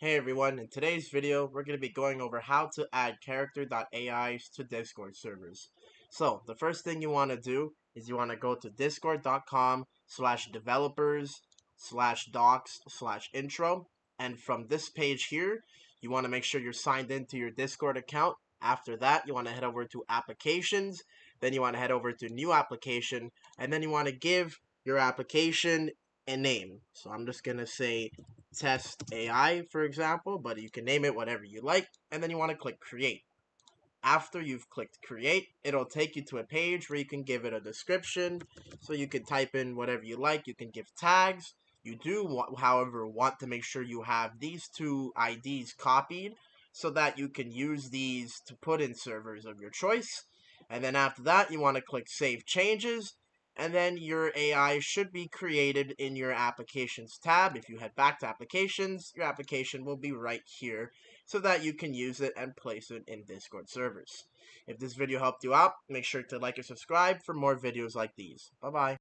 Hey everyone, in today's video, we're going to be going over how to add character.ais to Discord servers. So, the first thing you want to do is you want to go to discord.com/developers/docs/intro, and from this page here, you want to make sure you're signed into your Discord account. After that, you want to head over to applications, then you want to head over to new application, and then you want to give your application a name. So I'm just going to say test AI, for example, but you can name it whatever you like, and then you want to click create. After you've clicked create, it'll take you to a page where you can give it a description, so you can type in whatever you like. You can give tags. You do, however, want to make sure you have these two IDs copied so that you can use these to put in servers of your choice. And then after that, you want to click save changes, and then your AI should be created in your applications tab. If you head back to applications, your application will be right here so that you can use it and place it in Discord servers. If this video helped you out, make sure to like and subscribe for more videos like these. Bye bye.